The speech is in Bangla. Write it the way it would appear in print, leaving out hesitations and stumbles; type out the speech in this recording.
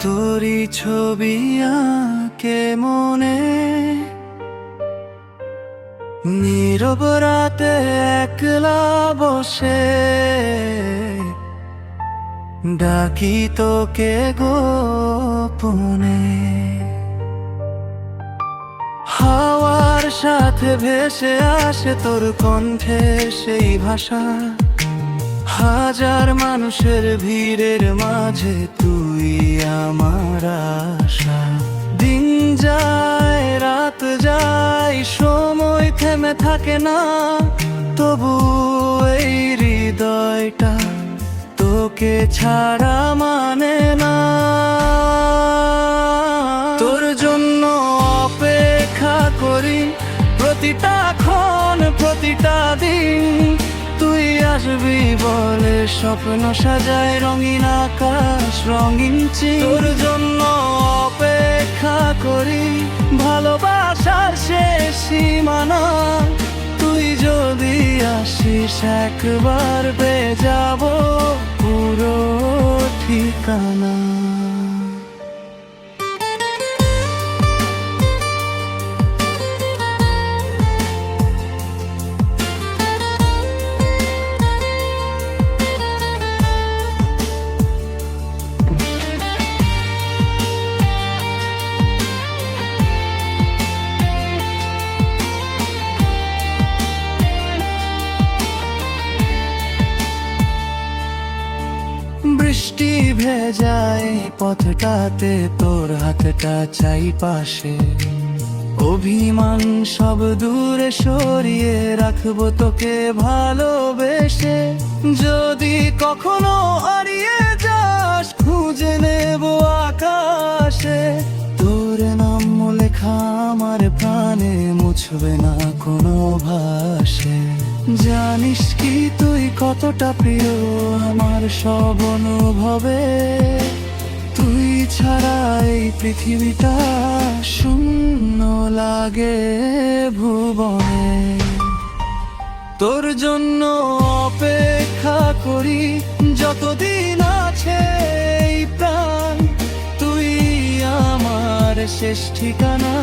তোরই ছবি আঁকে মনে, নীরব রাতে একলা বসে ডাকি তোকে গোপনে। হাওয়ার সাথে ভেসে আসে তোর কণ্ঠে সেই ভাষা, হাজার মানুষের ভিড়ের মাঝে তুই আমার আশা। দিন যায় রাত যায় সময় থেমে থাকে না, তবু এই হৃদয়টা তোকে ছাড়া মানে না। তোর জন্য অপেক্ষা করি প্রতিটা ক্ষণ প্রতিটা দিন, তুই আসবি বলে স্বপ্ন সাজায় রঙিন আকাশ রঙিন চিন। তোর জন্য অপেক্ষা করি ভালোবাসার শেষ সীমানা, তুই যদি আসিস একবার পেয়ে যাব পুরো ঠিকানা। বৃষ্টি ভেজায় পথটাতে তোর হাতটা চাই পাশে, অভিমান সব দূরে সরিয়ে রাখবো তোকে ভালোবেসে। যদি কখনো হারিয়ে যাস খুঁজে নেব আকাশে, তোর নাম লেখা আমার প্রাণে মুছবে না কোনো ভাষে। জানিস কি তুই কতটা প্রিয় আমার সব অনুভবে, তুই ছাড়া এই পৃথিবীটা শূন্য লাগে ভুবনে। তোর জন্য অপেক্ষা করি যতদিন আছে এই প্রাণ, তুই আমার শেষ ঠিকানা।